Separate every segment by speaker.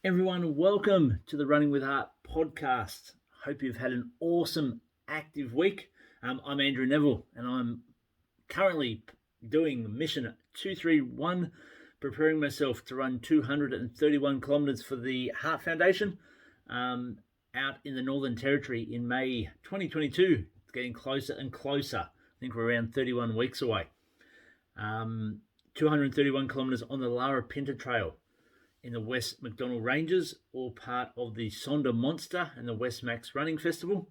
Speaker 1: Everyone, welcome to the Running with Heart podcast. Hope you've had an awesome, active week. I'm Andrew Neville, and I'm currently doing mission 231, preparing myself to run 231 kilometres for the Heart Foundation out in the Northern Territory in May 2022. It's getting closer and closer. I think we're around 31 weeks away. 231 kilometres on the Larapinta Trail in the West McDonnell Ranges, all part of the Sonder Monster and the West Max Running Festival.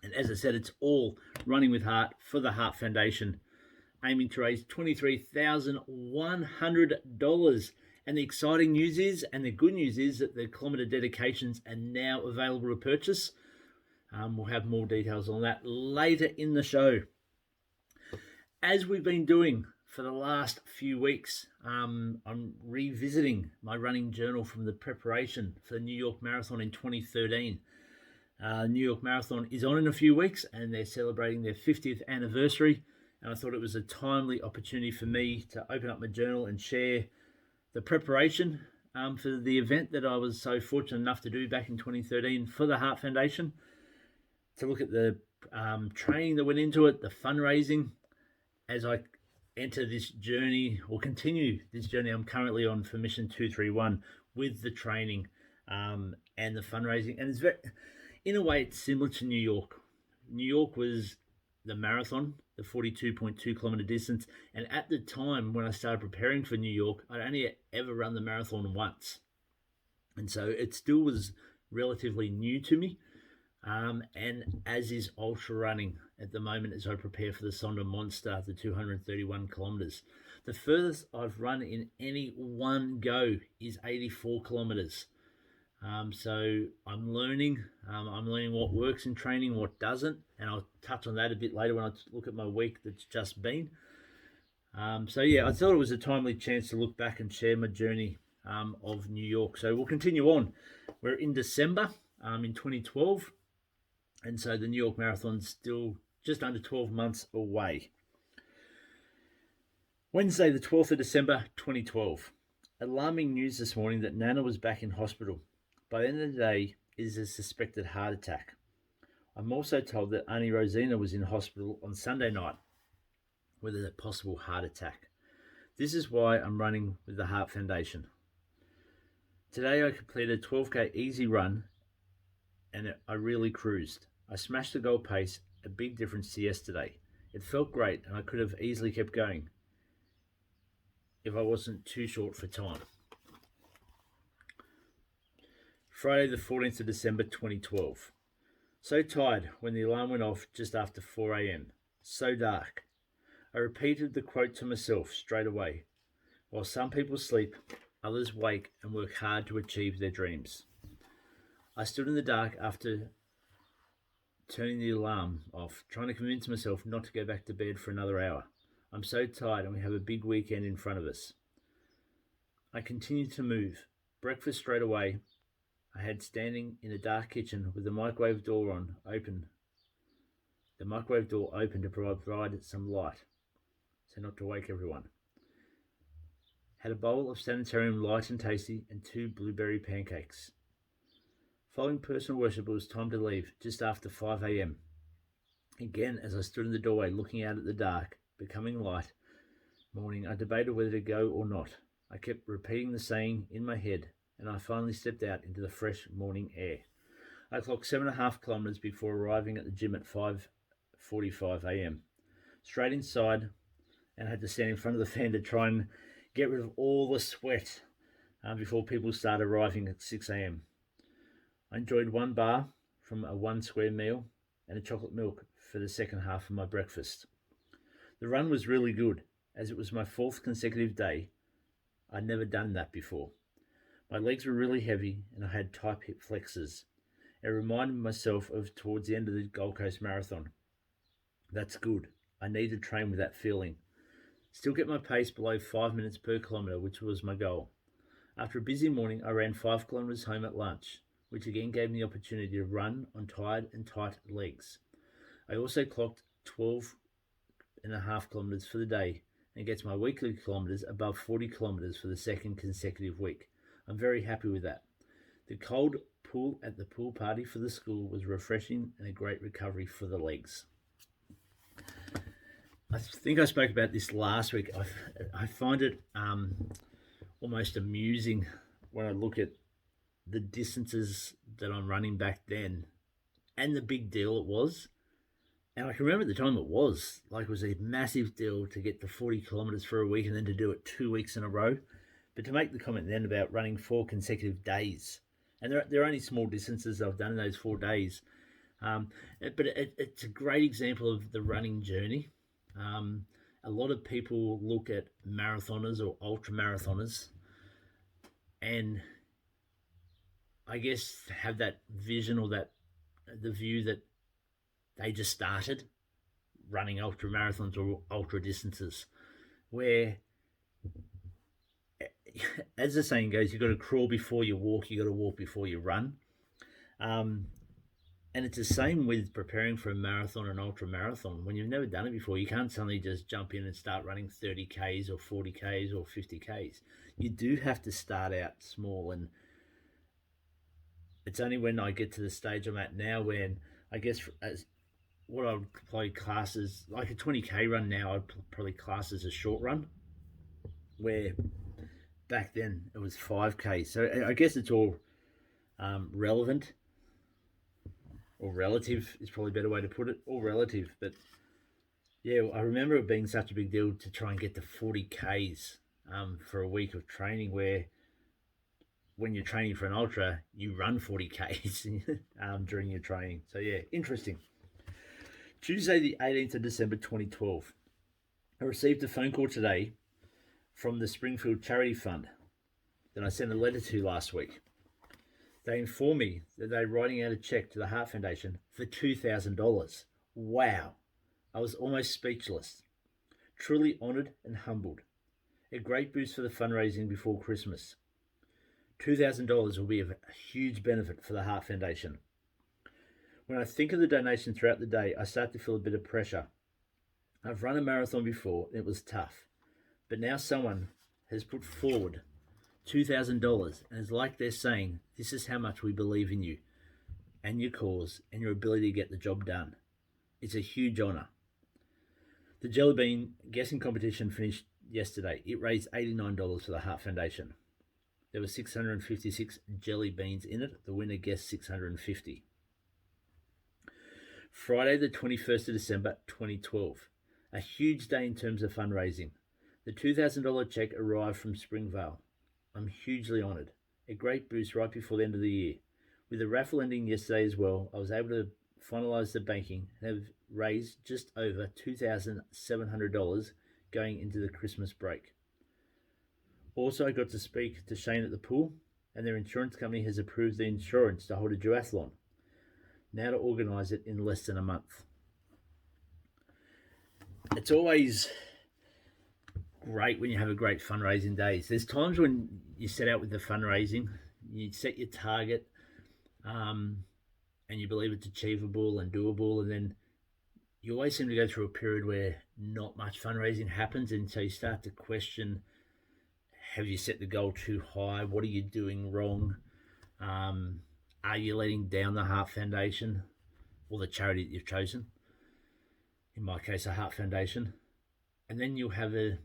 Speaker 1: And as I said, it's all Running with Heart for the Heart Foundation, aiming to raise $23,100. And the exciting news is, and the good news is, that the kilometre dedications are now available to purchase. We'll have more details on that later in the show. As we've been doing for the last few weeks, I'm revisiting my running journal from the preparation for the New York Marathon in 2013. New York Marathon is on in a few weeks, and they're celebrating their 50th anniversary. And I thought it was a timely opportunity for me to open up my journal and share the preparation for the event that I was so fortunate enough to do back in 2013 for the Heart Foundation. To look at the training that went into it, the fundraising, as I enter this journey or continue this journey I'm currently on for Mission 231 with the training and the fundraising. And it's very, in a way, it's similar to New York. New York was the marathon, the 42.2 kilometer distance. And at the time when I started preparing for New York, I'd only ever run the marathon once. And so it still was relatively new to me. And as is ultra running at the moment as I prepare for the Sonder Monster, the 231 kilometres. The furthest I've run in any one go is 84 kilometres. So I'm learning. I'm learning what works in training, what doesn't, and I'll touch on that a bit later when I look at my week that's just been. So yeah, I thought it was a timely chance to look back and share my journey of New York. So we'll continue on. We're in December in 2012. And so the New York Marathon's still just under 12 months away. Wednesday, the 12th of December, 2012. Alarming news this morning that Nana was back in hospital. By the end of the day, it is a suspected heart attack. I'm also told that Auntie Rosina was in hospital on Sunday night with a possible heart attack. This is why I'm running with the Heart Foundation. Today I completed a 12k easy run and I really cruised. I smashed the goal pace, a big difference to yesterday. It felt great and I could have easily kept going if I wasn't too short for time. Friday the 14th of December 2012. So tired when the alarm went off just after 4 a.m. So dark. I repeated the quote to myself straight away. While some people sleep, others wake and work hard to achieve their dreams. I stood in the dark after turning the alarm off, trying to convince myself not to go back to bed for another hour. I'm so tired and we have a big weekend in front of us. I continued to move. Breakfast straight away. I had standing in a dark kitchen with the microwave door open. The microwave door open to provide some light, so not to wake everyone. Had a bowl of sanitarium light and tasty and 2 blueberry pancakes. Following personal worship, it was time to leave, just after 5 a.m. Again, as I stood in the doorway looking out at the dark, becoming light morning, I debated whether to go or not. I kept repeating the saying in my head, and I finally stepped out into the fresh morning air. I clocked 7.5 kilometres before arriving at the gym at 5:45 a.m. Straight inside, and I had to stand in front of the fan to try and get rid of all the sweat before people started arriving at 6 a.m. I enjoyed 1 bar from a 1 square meal and a chocolate milk for the second half of my breakfast. The run was really good, as it was my 4th consecutive day. I'd never done that before. My legs were really heavy and I had tight hip flexors. It reminded myself of towards the end of the Gold Coast Marathon. That's good. I need to train with that feeling. Still get my pace below 5 minutes per kilometre, which was my goal. After a busy morning, I ran 5 kilometres home at lunch, which again gave me the opportunity to run on tired and tight legs. I also clocked 12.5 kilometres for the day and gets my weekly kilometres above 40 kilometres for the second consecutive week. I'm very happy with that. The cold pool at the pool party for the school was refreshing and a great recovery for the legs. I think I spoke about this last week. I find it almost amusing when I look at the distances that I'm running back then and the big deal it was. And I can remember at the time it was a massive deal to get the 40 kilometres for a week and then to do it 2 weeks in a row. But to make the comment then about running 4 consecutive days, and they're only small distances I've done in those 4 days, but it's a great example of the running journey. A lot of people look at marathoners or ultra marathoners and I guess have that vision or the view that they just started running ultra marathons or ultra distances, where, as the saying goes, you've got to crawl before you walk, you've got to walk before you run. And it's the same with preparing for a marathon or an ultra marathon. When you've never done it before, you can't suddenly just jump in and start running 30 Ks or 40 Ks or 50 Ks. You do have to start out small, and it's only when I get to the stage I'm at now when I guess as what I would probably class as like a 20K run now, I'd probably class as a short run, where back then it was 5K. So I guess it's all relevant, or relative is probably a better way to put it, all relative. But yeah, I remember it being such a big deal to try and get to 40 Ks for a week of training, where when you're training for an ultra, you run 40 Ks during your training. So yeah, interesting. Tuesday the 18th of December 2012. I received a phone call today from the Springfield Charity Fund that I sent a letter to last week. They informed me that they're writing out a check to the Heart Foundation for $2,000. Wow. I was almost speechless. Truly honoured and humbled. A great boost for the fundraising before Christmas. $2,000 will be of a huge benefit for the Heart Foundation. When I think of the donation throughout the day, I start to feel a bit of pressure. I've run a marathon before and it was tough. But now someone has put forward $2,000 and it's like they're saying, this is how much we believe in you and your cause and your ability to get the job done. It's a huge honour. The jelly bean guessing competition finished yesterday. It raised $89 for the Heart Foundation. There were 656 jelly beans in it. The winner guessed 650. Friday the 21st of December 2012. A huge day in terms of fundraising. The $2,000 check arrived from Springvale. I'm hugely honoured. A great boost right before the end of the year. With the raffle ending yesterday as well, I was able to finalise the banking and have raised just over $2,700 going into the Christmas break. Also, I got to speak to Shane at the pool, and their insurance company has approved the insurance to hold a duathlon. Now to organise it in less than a month. It's always great when you have a great fundraising day. There's times when you set out with the fundraising, you set your target, and you believe it's achievable and doable, and then you always seem to go through a period where not much fundraising happens, and so you start to question, have you set the goal too high? What are you doing wrong? Are you letting down the Heart Foundation or the charity that you've chosen? In my case, the Heart Foundation. And then you'll have a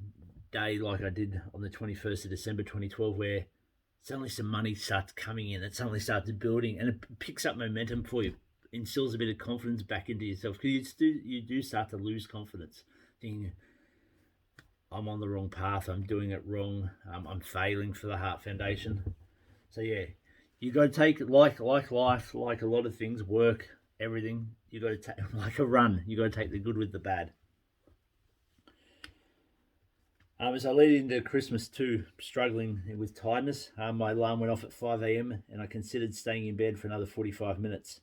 Speaker 1: day like I did on the 21st of December 2012 where suddenly some money starts coming in. It suddenly starts building and it picks up momentum for you. Instills a bit of confidence back into yourself, because you do start to lose confidence, thinking, I'm on the wrong path, I'm doing it wrong, I'm failing for the Heart Foundation. So yeah, you got to take it like life, like a lot of things, work, everything. You got to take like a run. You got to take the good with the bad. As I lead into Christmas too, struggling with tiredness, my alarm went off at 5 a.m. and I considered staying in bed for another 45 minutes.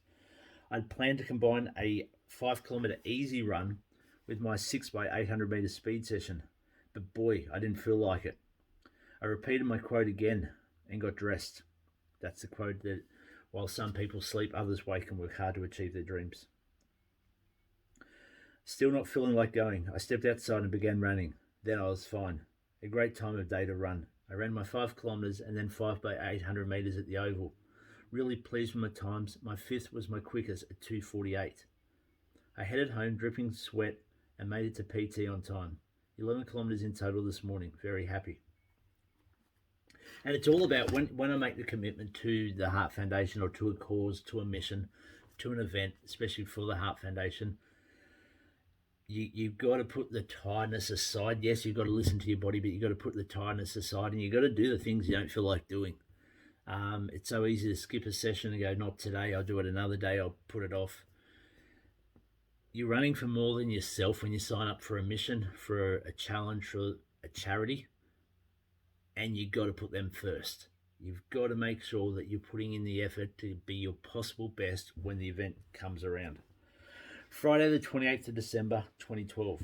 Speaker 1: I'd planned to combine a 5 kilometre easy run with my 6 by 800 metre speed session, but boy, I didn't feel like it. I repeated my quote again and got dressed. That's the quote that while some people sleep, others wake and work hard to achieve their dreams. Still not feeling like going, I stepped outside and began running. Then I was fine. A great time of day to run. I ran my 5 kilometres and then 5 by 800 metres at the Oval. Really pleased with my times. My fifth was my quickest at 2:48. I headed home dripping sweat and made it to PT on time. 11 kilometres in total this morning. Very happy. And it's all about when I make the commitment to the Heart Foundation or to a cause, to a mission, to an event, especially for the Heart Foundation, you've got to put the tiredness aside. Yes, you've got to listen to your body, but you've got to put the tiredness aside and you've got to do the things you don't feel like doing. It's so easy to skip a session and go, not today, I'll do it another day, I'll put it off. You're running for more than yourself when you sign up for a mission, for a challenge, for a charity, and you've got to put them first. You've got to make sure that you're putting in the effort to be your possible best when the event comes around. Friday the 28th of December 2012.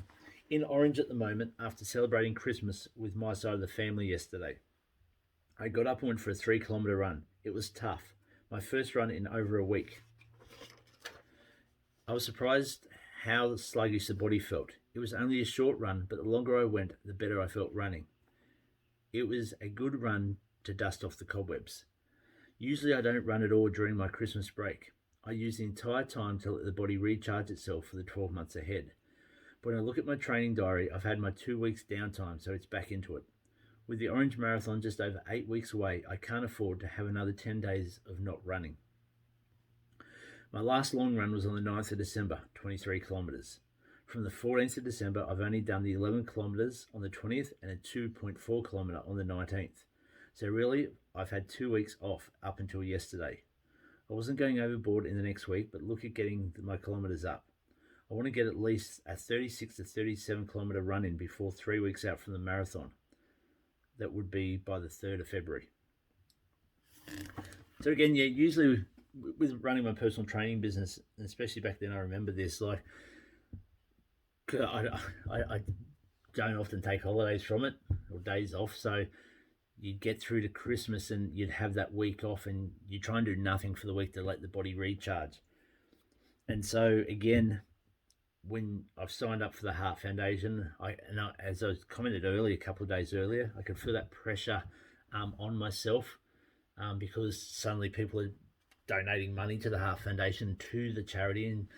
Speaker 1: In Orange at the moment after celebrating Christmas with my side of the family yesterday. I got up and went for a 3 kilometre run. It was tough. My first run in over a week. I was surprised how sluggish the body felt. It was only a short run, but the longer I went, the better I felt running. It was a good run to dust off the cobwebs. Usually I don't run at all during my Christmas break. I use the entire time to let the body recharge itself for the 12 months ahead. But when I look at my training diary, I've had my 2 weeks downtime, so it's back into it. With the Orange Marathon just over 8 weeks away, I can't afford to have another 10 days of not running. My last long run was on the 9th of December, 23 kilometres. From the 14th of December, I've only done the 11 kilometres on the 20th and a 2.4 kilometre on the 19th. So really, I've had 2 weeks off up until yesterday. I wasn't going overboard in the next week, but look at getting my kilometres up. I want to get at least a 36 to 37 kilometre run in before 3 weeks out from the marathon. That would be by the 3rd of February. So again, yeah, usually with running my personal training business, and especially back then, I remember this, like, I don't often take holidays from it or days off, so you'd get through to Christmas and you'd have that week off and you try and do nothing for the week to let the body recharge. And so again, when I've signed up for the Heart Foundation, as I commented earlier, a couple of days earlier, I could feel that pressure on myself because suddenly people are donating money to the Heart Foundation, to the charity, and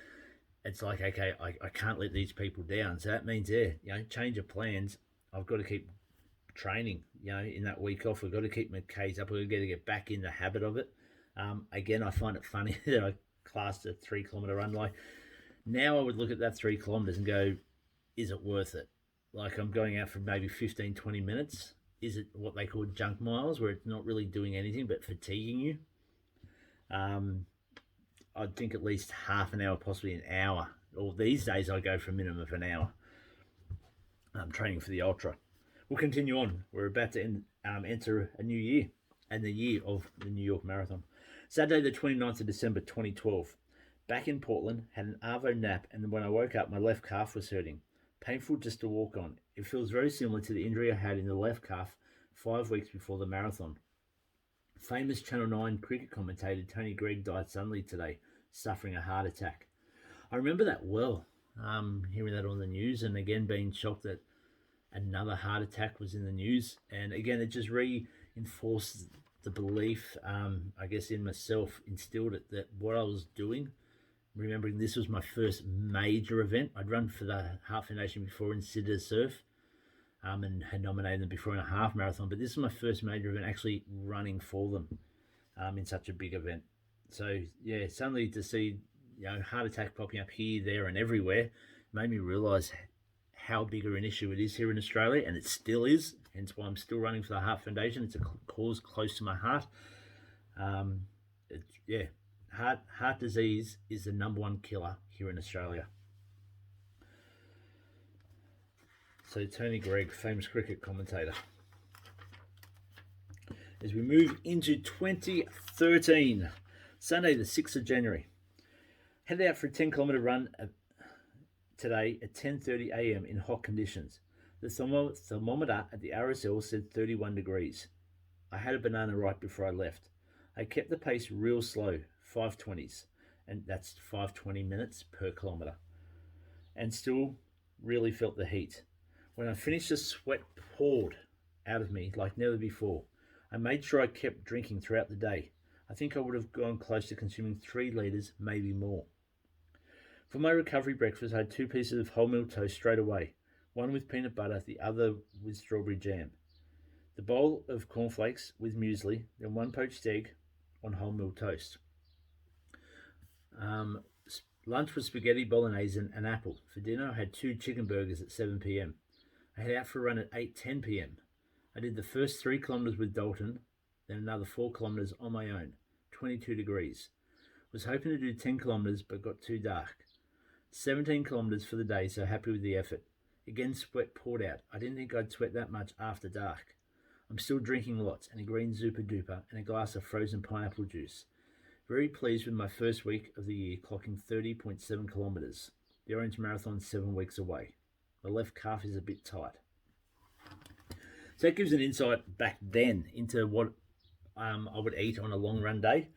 Speaker 1: it's like, okay, I can't let these people down. So that means, change of plans. I've got to keep training, in that week off. We've got to keep my Ks up. We've got to get back in the habit of it. Again, I find it funny that I classed a 3 kilometre run. Like, now I would look at that 3 kilometres and go, is it worth it? Like, I'm going out for maybe 15, 20 minutes. Is it what they call junk miles, where it's not really doing anything but fatiguing you? I'd think at least half an hour, possibly an hour. Or these days I go for a minimum of an hour. I'm training for the ultra. We'll continue on. We're about to enter a new year, and the year of the New York Marathon. Saturday the 29th of December 2012. Back in Portland, had an Arvo nap, and when I woke up, my left calf was hurting. Painful just to walk on. It feels very similar to the injury I had in the left calf 5 weeks before the marathon. Famous Channel 9 cricket commentator Tony Greig died suddenly today, suffering a heart attack. I remember that well, hearing that on the news, and again being shocked that another heart attack was in the news. And again, it just reinforced the belief, I guess, in myself, instilled it, that what I was doing, remembering this was my first major event. I'd run for the Heart Foundation before in Sydney Surf, and had nominated them before in a half marathon, but this is my first major event actually running for them in such a big event. So yeah, suddenly to see heart attack popping up here, there, and everywhere made me realise how big an issue it is here in Australia, and it still is. Hence why I'm still running for the Heart Foundation. It's a cause close to my heart. Heart disease is the #1 killer here in Australia. So Tony Greig, famous cricket commentator. As we move into 2013, Sunday the 6th of January. Headed out for a 10 kilometre run today at 10:30 a.m. in hot conditions. The thermometer at the RSL said 31 degrees. I had a banana right before I left. I kept the pace real slow, 5:20s, and that's 5:20 minutes per kilometre, and still really felt the heat. When I finished, the sweat poured out of me like never before. I made sure I kept drinking throughout the day. I think I would have gone close to consuming 3 litres, maybe more. For my recovery breakfast, I had 2 pieces of wholemeal toast straight away, one with peanut butter, the other with strawberry jam. The bowl of cornflakes with muesli, then 1 poached egg on wholemeal toast. Um, Lunch was spaghetti bolognese and an apple. For dinner, I had 2 chicken burgers at 7 p.m. I head out for a run at 8:10 p.m. I did the first 3 kilometres with Dalton, then another 4 kilometres on my own, 22 degrees. Was hoping to do 10 kilometres but got too dark. 17 kilometres for the day, so happy with the effort. Again, sweat poured out. I didn't think I'd sweat that much after dark. I'm still drinking lots and a green Zupa Duper and a glass of frozen pineapple juice. Very pleased with my first week of the year, clocking 30.7 kilometres. The Orange Marathon's 7 weeks away. My left calf is a bit tight. So that gives an insight back then into what I would eat on a long run day.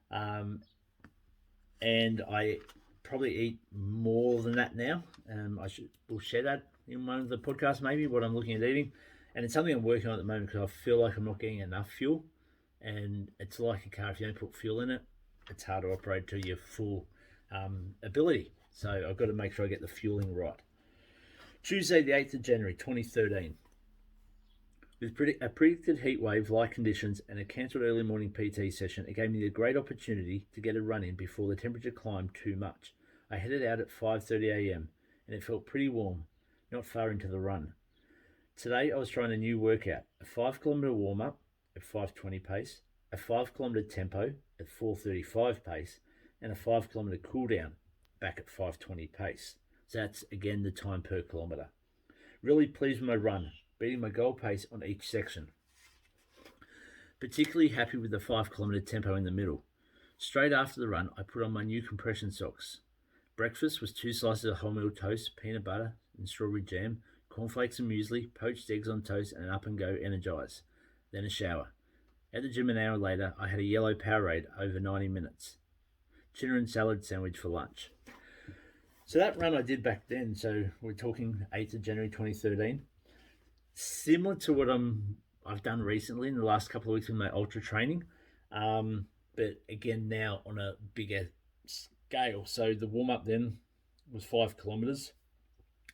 Speaker 1: And I probably eat more than that now. We'll share that in one of the podcasts, maybe what I'm looking at eating, and it's something I'm working on at the moment because I feel like I'm not getting enough fuel, and it's like a car. If you don't put fuel in it, it's hard to operate to your full ability. So I've got to make sure I get the fueling right. Tuesday, the 8th of January, 2013. With a predicted heat wave, light conditions, and a cancelled early morning PT session, it gave me a great opportunity to get a run in before the temperature climbed too much. I headed out at 5:30 a.m. and it felt pretty warm, not far into the run. Today I was trying a new workout, a 5 kilometre warm up at 5:20 pace, a 5 kilometre tempo at 4:35 pace, and a 5 kilometre cool down back at 5:20 pace. So that's again the time per kilometre. Really pleased with my run, beating my goal pace on each section. Particularly happy with the 5 kilometre tempo in the middle. Straight after the run, I put on my new compression socks. Breakfast was 2 slices of wholemeal toast, peanut butter and strawberry jam, cornflakes and muesli, poached eggs on toast, and an up and go Energize. Then a shower. At the gym an hour later, I had a yellow Powerade over 90 minutes. Tuna and salad sandwich for lunch. So that run I did back then, so we're talking 8th of January 2013. Similar to what I've done recently in the last couple of weeks with my ultra training, but again now on a bigger scale. So the warm up then was 5 kilometers.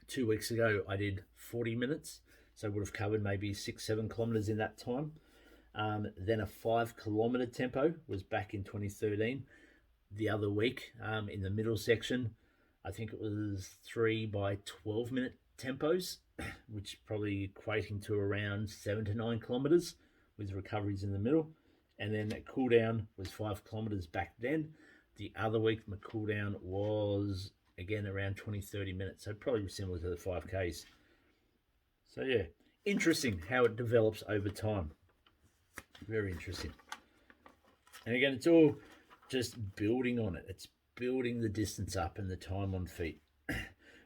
Speaker 1: 2 weeks ago I did 40 minutes, so I would have covered maybe 6-7 kilometers in that time. Then a 5 kilometer tempo was back in 2013. The other week, in the middle section, I think it was 3 by 12 minute tempos, which probably equating to around 7 to 9 kilometers with recoveries in the middle. And then that cool down was 5 kilometers back then. The other week, my cool down was again around 20-30 minutes, so probably similar to the 5Ks. So yeah, interesting how it develops over time. Very interesting. And again, it's all just building on it. It's building the distance up and the time on feet.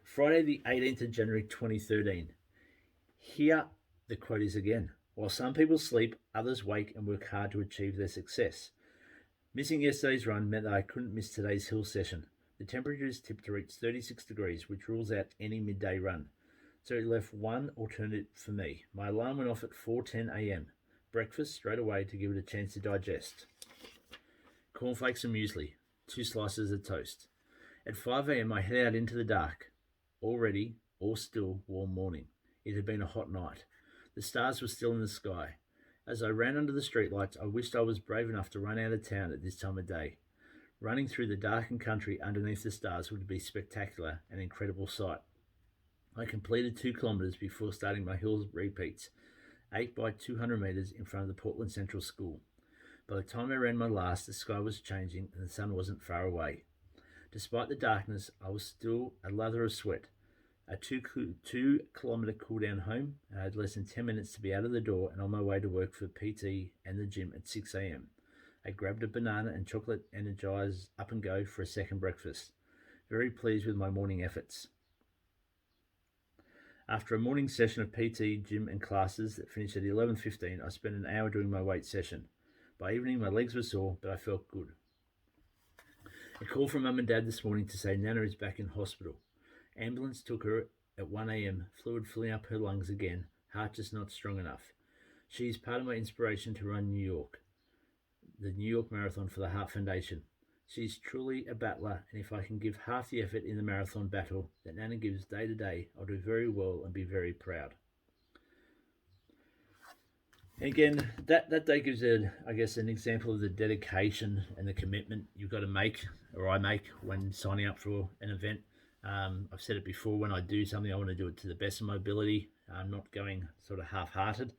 Speaker 1: Friday the 18th of January 2013. Here the quote is again. While some people sleep, others wake and work hard to achieve their success. Missing yesterday's run meant that I couldn't miss today's hill session. The temperature is tipped to reach 36 degrees, which rules out any midday run. So it left one alternative for me. My alarm went off at 4:10 a.m. Breakfast straight away to give it a chance to digest. Cornflakes and muesli, 2 slices of toast. At 5 a.m. I head out into the dark. Already, all still, warm morning. It had been a hot night. The stars were still in the sky. As I ran under the streetlights, I wished I was brave enough to run out of town at this time of day. Running through the darkened country underneath the stars would be spectacular, an incredible sight. I completed 2 kilometres before starting my hill repeats, 8 by 200 metres in front of the Portland Central School. By the time I ran my last, the sky was changing and the sun wasn't far away. Despite the darkness, I was still a lather of sweat. A 2 kilometre cool down home, I had less than 10 minutes to be out of the door and on my way to work for PT and the gym at 6 a.m. I grabbed a banana and chocolate Energize up and go for a second breakfast. Very pleased with my morning efforts. After a morning session of PT, gym and classes that finished at 11:15, I spent an hour doing my weight session. By evening, my legs were sore, but I felt good. A call from Mum and Dad this morning to say Nana is back in hospital. Ambulance took her at 1 a.m, fluid filling up her lungs again, heart just not strong enough. She is part of my inspiration to run New York. the New York Marathon for the Heart Foundation. She's truly a battler, and if I can give half the effort in the marathon battle that Nana gives day to day, I'll do very well and be very proud. And again, that day gives I guess, an example of the dedication and the commitment you've got to make, or I make, when signing up for an event. I've said it before, when I do something, I want to do it to the best of my ability. I'm not going sort of half-hearted.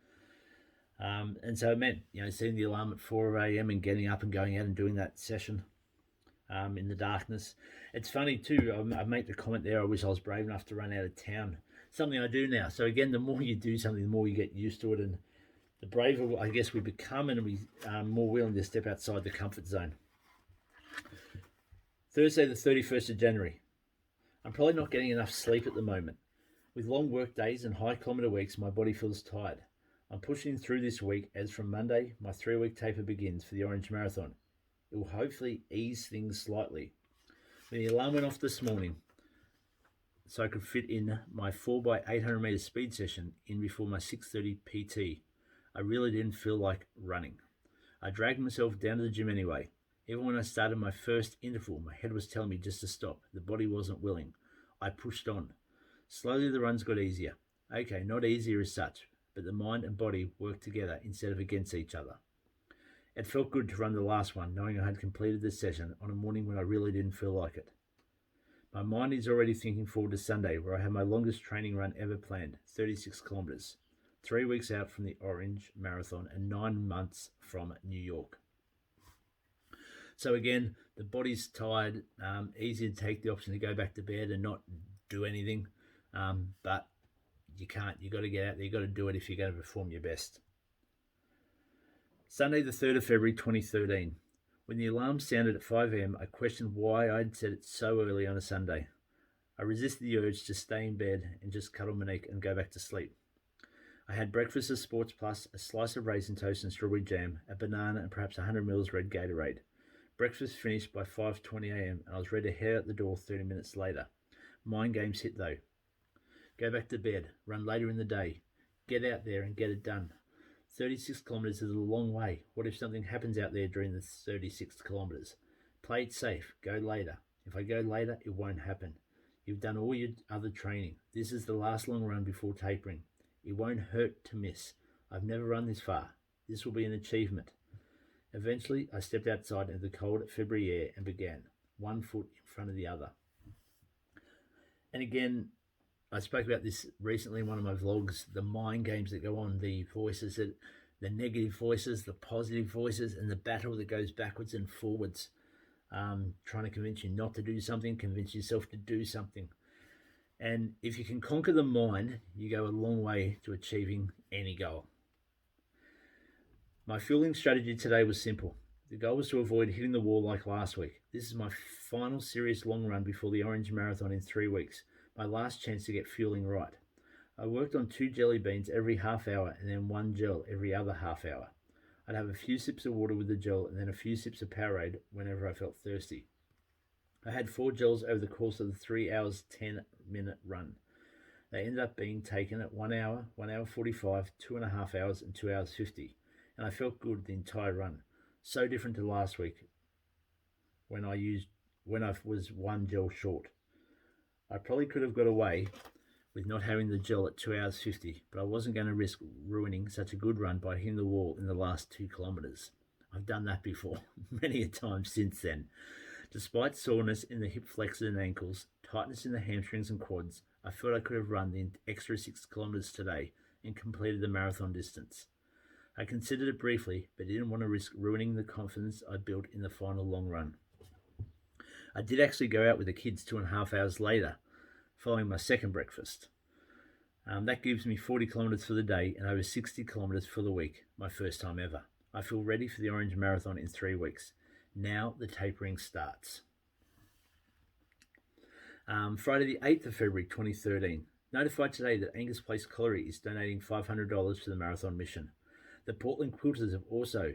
Speaker 1: And so it meant, setting the alarm at 4 a.m. and getting up and going out and doing that session in the darkness. It's funny too, I make the comment there, I wish I was brave enough to run out of town. Something I do now. So again, the more you do something, the more you get used to it, and the braver, I guess, we become, and we are more willing to step outside the comfort zone. Thursday, the 31st of January. I'm probably not getting enough sleep at the moment. With long work days and high kilometre weeks, my body feels tired. I'm pushing through this week, as from Monday, my 3-week taper begins for the Orange Marathon. It will hopefully ease things slightly. When the alarm went off this morning, so I could fit in my 4x800 metre speed session in before my 6:30 PT, I really didn't feel like running. I dragged myself down to the gym anyway. Even when I started my first interval, my head was telling me just to stop. The body wasn't willing. I pushed on. Slowly the runs got easier. Okay, not easier as such, but the mind and body worked together instead of against each other. It felt good to run the last one, knowing I had completed the session on a morning when I really didn't feel like it. My mind is already thinking forward to Sunday, where I have my longest training run ever planned, 36 kilometres, 3 weeks out from the Orange Marathon and 9 months from New York. So again, the body's tired, easy to take the option to go back to bed and not do anything, but you can't. You've got to get out there, you've got to do it if you're going to perform your best. Sunday the 3rd of February 2013. When the alarm sounded at 5 a.m, I questioned why I'd set it so early on a Sunday. I resisted the urge to stay in bed and just cuddle Monique and go back to sleep. I had breakfast of Sports Plus, a slice of raisin toast and strawberry jam, a banana and perhaps 100 ml red Gatorade. Breakfast finished by 5:20 a.m. and I was ready to head out the door 30 minutes later. Mind games hit though. Go back to bed, run later in the day, get out there and get it done. 36 kilometres is a long way. What if something happens out there during the 36 kilometres? Play it safe, go later. If I go later, it won't happen. You've done all your other training. This is the last long run before tapering. It won't hurt to miss. I've never run this far. This will be an achievement. Eventually, I stepped outside into the cold February air and began, one foot in front of the other. And again, I spoke about this recently in one of my vlogs, the mind games that go on, the voices, the negative voices, the positive voices, and the battle that goes backwards and forwards, trying to convince you not to do something, convince yourself to do something. And if you can conquer the mind, you go a long way to achieving any goal. My fueling strategy today was simple. The goal was to avoid hitting the wall like last week. This is my final serious long run before the Orange Marathon in 3 weeks, my last chance to get fueling right. I worked on 2 jelly beans every half hour and then 1 gel every other half hour. I'd have a few sips of water with the gel and then a few sips of Powerade whenever I felt thirsty. I had 4 gels over the course of the 3 hours 10 minute run. They ended up being taken at 1 hour, 1 hour 45, 2.5 hours and 2 hours 50. And I felt good the entire run. So different to last week when I was 1 gel short. I probably could have got away with not having the gel at 2 hours 50, but I wasn't going to risk ruining such a good run by hitting the wall in the last 2 kilometres. I've done that before, many a time since then. Despite soreness in the hip flexors and ankles, tightness in the hamstrings and quads, I felt I could have run the extra 6 kilometres today and completed the marathon distance. I considered it briefly, but didn't want to risk ruining the confidence I built in the final long run. I did actually go out with the kids 2.5 hours later, following my second breakfast. That gives me 40 kilometres for the day and over 60 kilometres for the week, my first time ever. I feel ready for the Orange Marathon in 3 weeks. Now the tapering starts. Friday the 8th of February 2013. Notified today that Angus Place Colliery is donating $500 to the marathon mission. The Portland Quilters have also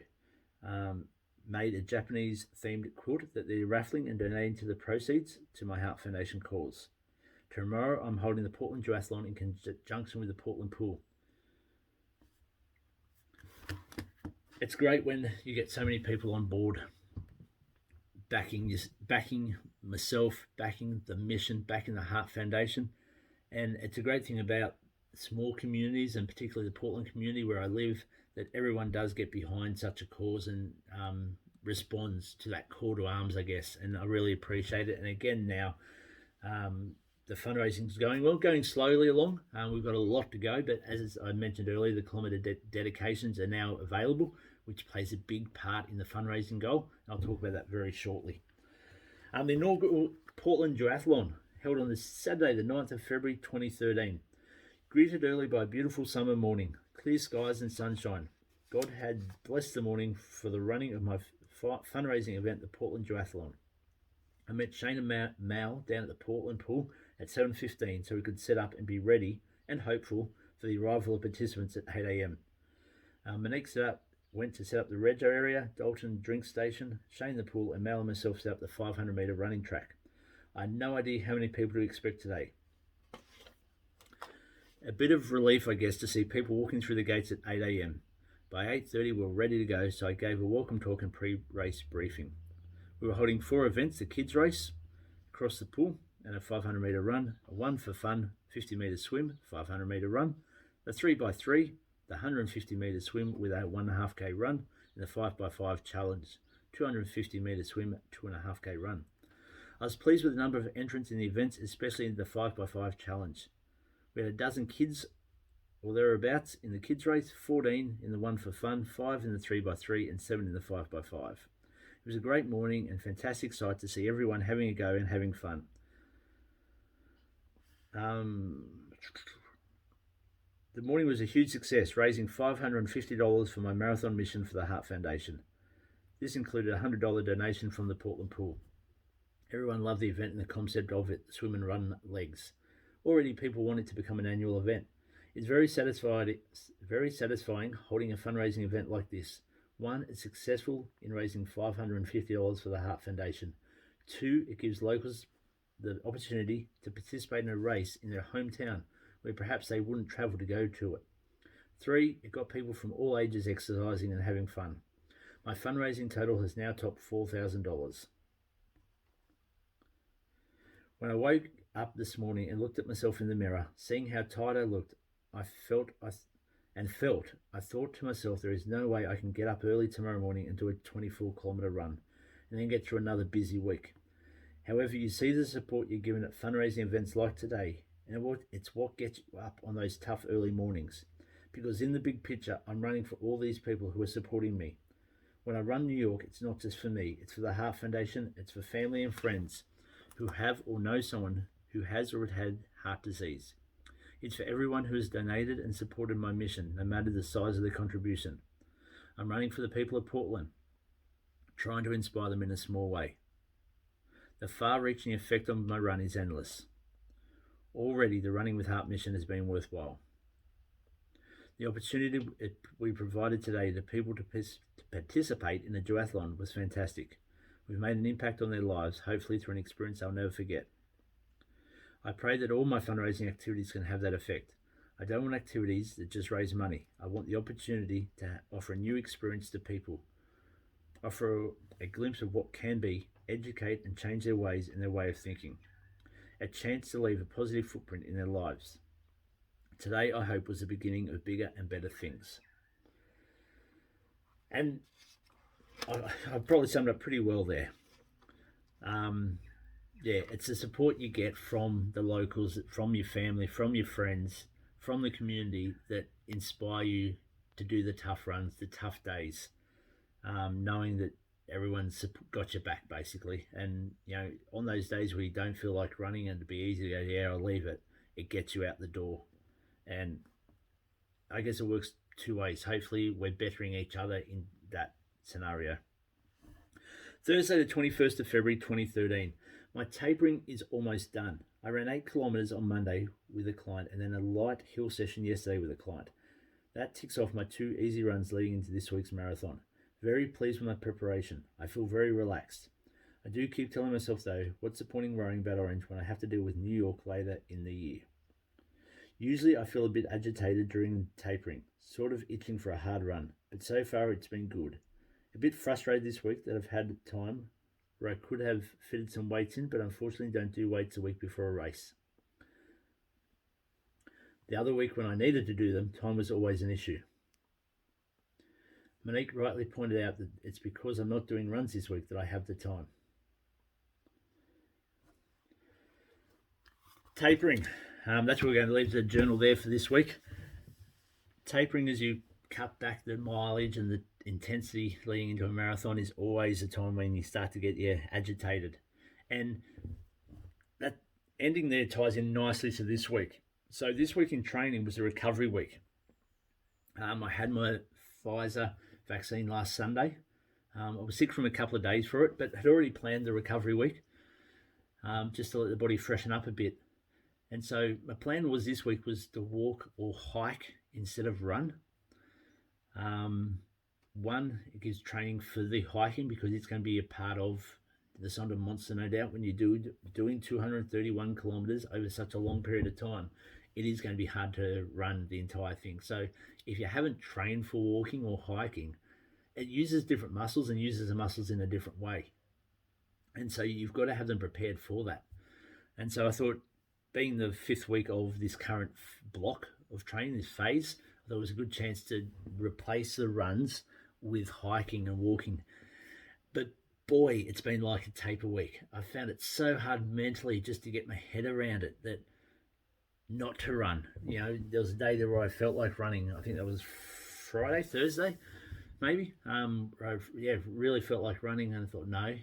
Speaker 1: made a Japanese themed quilt that they're raffling and donating to the proceeds to my Heart Foundation cause. Tomorrow I'm holding the Portland Duathlon in conjunction with the Portland Pool. It's great when you get so many people on board, backing myself, backing the mission, backing the Heart Foundation. And it's a great thing about small communities, and particularly the Portland community where I live, that everyone does get behind such a cause and responds to that call to arms, I guess. And I really appreciate it. And again, now the fundraising is going well, going slowly along. We've got a lot to go, but as I mentioned earlier, the kilometre dedications are now available, which plays a big part in the fundraising goal. I'll talk about that very shortly. The inaugural Portland Duathlon, held on the Saturday, the 9th of February 2013. Greeted early by a beautiful summer morning, clear skies and sunshine. God had blessed the morning for the running of my fundraising event, the Portland Duathlon. I met Shane and Mal down at the Portland pool at 7:15 so we could set up and be ready and hopeful for the arrival of participants at 8 a.m. Monique went to set up the Rego area, Dalton drink station, Shane the pool, and Mal and myself set up the 500 metre running track. I had no idea how many people to expect today. A bit of relief, I guess, to see people walking through the gates at 8 a.m. By 8:30 we were ready to go, so I gave a welcome talk and pre-race briefing. We were holding 4 events: the kids race across the pool and a 500 metre run, a 1 for fun 50 metre swim, 500 metre run, the 3x3, the 150 metre swim with a 1.5k run, and the 5x5 challenge, 250 metre swim, 2.5k run. I was pleased with the number of entrants in the events, especially in the 5x5 challenge. We had a dozen kids or thereabouts in the kids race, 14 in the 1 for fun, 5 in the 3x3 and 7 in the 5x5. It was a great morning and fantastic sight to see everyone having a go and having fun. The morning was a huge success, raising $550 for my marathon mission for the Heart Foundation. This included a $100 donation from the Portland pool. Everyone loved the event and the concept of it, the swim and run legs. Already people want it to become an annual event. It's very satisfying holding a fundraising event like this. 1, it's successful in raising $550 for the Heart Foundation. 2, it gives locals the opportunity to participate in a race in their hometown where perhaps they wouldn't travel to go to it. 3, it got people from all ages exercising and having fun. My fundraising total has now topped $4,000. When I woke up this morning and looked at myself in the mirror, seeing how tired I looked, I thought to myself, there is no way I can get up early tomorrow morning and do a 24-kilometre run and then get through another busy week. However, you see the support you're given at fundraising events like today, and it's what gets you up on those tough early mornings. Because in the big picture, I'm running for all these people who are supporting me. When I run New York, it's not just for me, it's for the Heart Foundation, it's for family and friends who have or know someone who has or had heart disease. It's for everyone who has donated and supported my mission, no matter the size of the contribution. I'm running for the people of Portland, trying to inspire them in a small way. The far-reaching effect of my run is endless. Already, the Running with Heart mission has been worthwhile. The opportunity we provided today to people to participate in a duathlon was fantastic. We've made an impact on their lives, hopefully through an experience they'll never forget. I pray that all my fundraising activities can have that effect. I don't want activities that just raise money. I want the opportunity to offer a new experience to people, offer a glimpse of what can be, educate and change their ways and their way of thinking, a chance to leave a positive footprint in their lives. Today, I hope, was the beginning of bigger and better things. And I've probably summed up pretty well there. It's the support you get from the locals, from your family, from your friends, from the community that inspire you to do the tough runs, the tough days, knowing that everyone's got your back basically. And on those days where you don't feel like running and it'd be easy to go, yeah, I'll leave it, it gets you out the door. And I guess it works two ways. Hopefully we're bettering each other in that scenario. Thursday the 21st of February 2013. My tapering is almost done. I ran 8 kilometres on Monday with a client and then a light hill session yesterday with a client. That ticks off my 2 easy runs leading into this week's marathon. Very pleased with my preparation. I feel very relaxed. I do keep telling myself though, what's the point in worrying about Orange when I have to deal with New York later in the year? Usually I feel a bit agitated during tapering, sort of itching for a hard run, but so far it's been good. A bit frustrated this week that I've had time where I could have fitted some weights in, but unfortunately don't do weights a week before a race. The other week when I needed to do them, time was always an issue. Monique rightly pointed out that it's because I'm not doing runs this week that I have the time. Tapering. That's where we're going to leave the journal there for this week. Tapering, as you cut back the mileage and the intensity leading into a marathon, is always a time when you start to get agitated. And that ending there ties in nicely to this week. So this week in training was a recovery week. I had my Pfizer vaccine last Sunday. I was sick from a couple of days for it, but had already planned the recovery week just to let the body freshen up a bit. And so my plan was this week was to walk or hike instead of run. One, it gives training for the hiking because it's going to be a part of the Sonder Monster, no doubt. When you're doing 231 kilometers over such a long period of time, it is going to be hard to run the entire thing. So if you haven't trained for walking or hiking, it uses different muscles and uses the muscles in a different way. And so you've got to have them prepared for that. And so I thought, being the 5th week of this current block of training, this phase, there was a good chance to replace the runs with hiking and walking. But boy, it's been like a taper week. I found it so hard mentally just to get my head around it that not to run. You know, there was a day there where I felt like running. I think that was Friday, Thursday, maybe. Really felt like running, and I thought, no,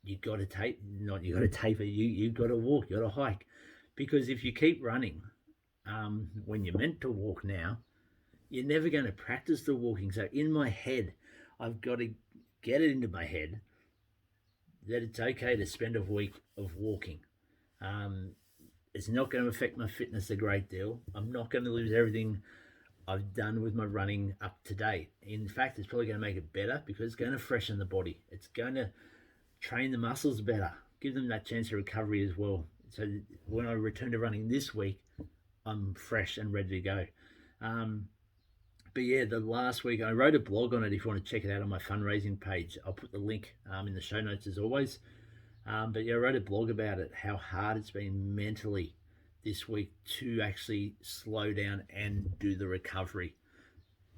Speaker 1: you got to taper. Not you got to taper. You got to walk. You got to hike, because if you keep running, when you're meant to walk now, you're never going to practice the walking. So in my head, I've got to get it into my head that it's okay to spend a week of walking. It's not going to affect my fitness a great deal. I'm not going to lose everything I've done with my running up to date. In fact, it's probably going to make it better because it's going to freshen the body. It's going to train the muscles better, give them that chance of recovery as well. So when I return to running this week, I'm fresh and ready to go. But yeah, the last week, I wrote a blog on it if you want to check it out on my fundraising page. I'll put the link in the show notes as always. But yeah, I wrote a blog about it, how hard it's been mentally this week to actually slow down and do the recovery.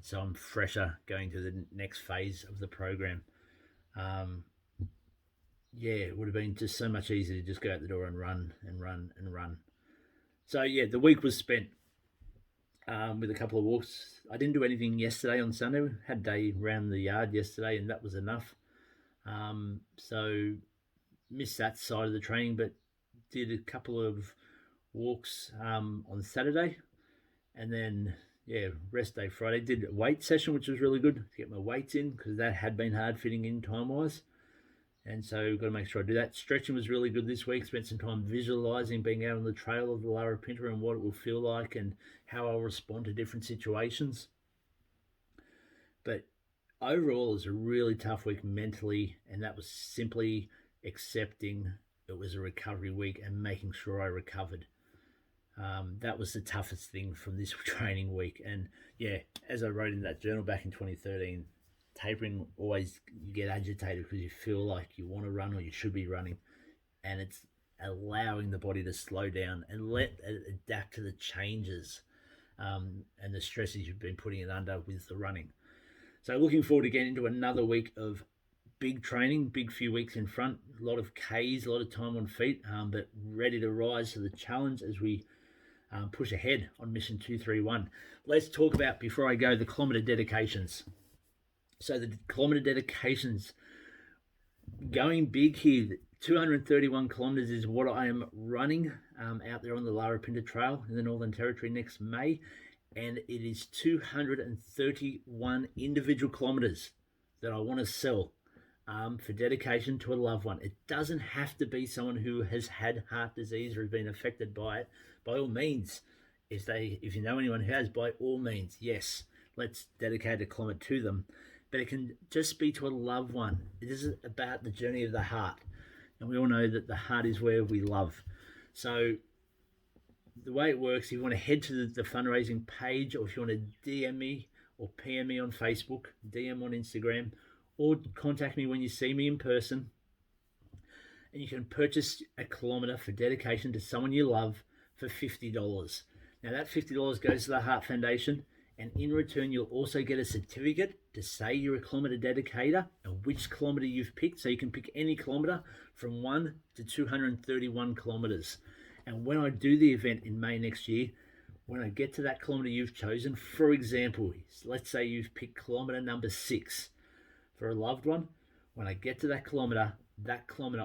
Speaker 1: So I'm fresher going to the next phase of the program. It would have been just so much easier to just go out the door and run and run and run. So yeah, the week was spent with a couple of walks. I didn't do anything yesterday on Sunday. We had a day around the yard yesterday, and that was enough. So missed that side of the training, but did a couple of walks on Saturday, and then rest day Friday. Did a weight session, which was really good to get my weights in because that had been hard fitting in time wise, and so got to make sure I do that. Stretching was really good this week. Spent some time visualizing being out on the trail of the Larapinta and what it will feel like and how I'll respond to different situations. But overall, it was a really tough week mentally, and that was simply accepting it was a recovery week and making sure I recovered. That was the toughest thing from this training week. And yeah, as I wrote in that journal back in 2013, tapering always, you get agitated because you feel like you want to run or you should be running, and it's allowing the body to slow down and let it adapt to the changes and the stresses you've been putting it under with the running. So looking forward to getting into another week of big training, big few weeks in front, a lot of Ks, a lot of time on feet, but ready to rise to the challenge as we push ahead on Mission 231. Let's talk about, before I go, the kilometre dedications. So the kilometre dedications, going big here. 231 kilometres is what I am running out there on the Larapinta Trail in the Northern Territory next May. And it is 231 individual kilometres that I want to sell for dedication to a loved one. It doesn't have to be someone who has had heart disease or has been affected by it. By all means, if you know anyone who has, by all means, yes, let's dedicate a kilometre to them. But it can just be to a loved one. It is about the journey of the heart. And we all know that the heart is where we love. So the way it works, if you want to head to the fundraising page, or if you want to DM me or PM me on Facebook, DM on Instagram, or contact me when you see me in person, and you can purchase a kilometre for dedication to someone you love for $50. Now that $50 goes to the Heart Foundation, and in return you'll also get a certificate to say you're a kilometre dedicator and which kilometre you've picked. So you can pick any kilometre from 1 to 231 kilometres. And when I do the event in May next year, when I get to that kilometre you've chosen, for example, let's say you've picked kilometre number 6 for a loved one, when I get to that kilometre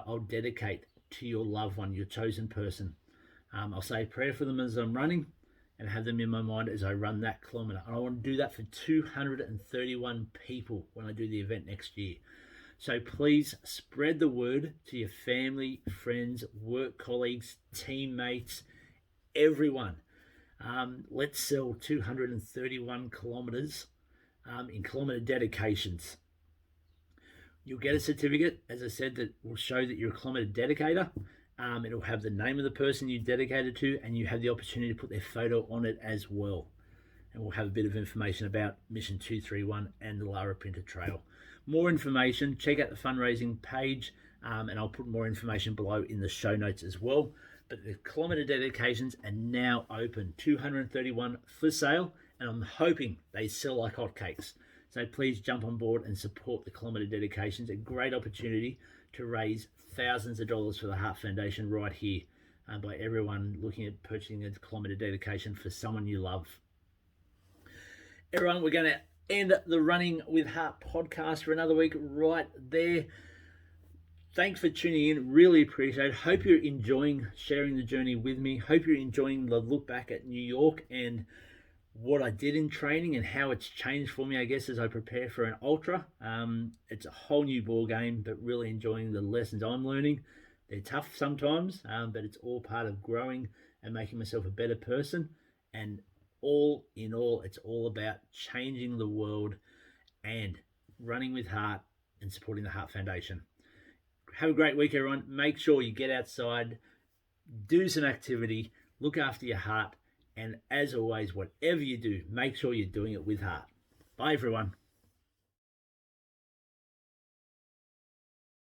Speaker 1: I'll dedicate to your loved one, your chosen person. I'll say a prayer for them as I'm running and have them in my mind as I run that kilometre. And I want to do that for 231 people when I do the event next year. So please spread the word to your family, friends, work colleagues, teammates, everyone. Let's sell 231 kilometres in kilometre dedications. You'll get a certificate, as I said, that will show that you're a kilometre dedicator. It'll have the name of the person you dedicated to, and you have the opportunity to put their photo on it as well. And we'll have a bit of information about Mission 231 and the Larapinta Trail. More information, check out the fundraising page, and I'll put more information below in the show notes as well. But the kilometre dedications are now open, 231 for sale, and I'm hoping they sell like hotcakes. So please jump on board and support the kilometre dedications. A great opportunity to raise thousands of dollars for the Heart Foundation right here by everyone looking at purchasing a kilometre dedication for someone you love. Everyone, we're going to end the Running with Heart podcast for another week right there. Thanks for tuning in. Really appreciate it. Hope you're enjoying sharing the journey with me. Hope you're enjoying the look back at New York and what I did in training and how it's changed for me, I guess, as I prepare for an ultra. It's a whole new ball game, but really enjoying the lessons I'm learning. They're tough sometimes, but it's all part of growing and making myself a better person. And all in all, it's all about changing the world and running with heart and supporting the Heart Foundation. Have a great week, everyone. Make sure you get outside, do some activity, look after your heart, and as always, whatever you do, make sure you're doing it with heart. Bye, everyone.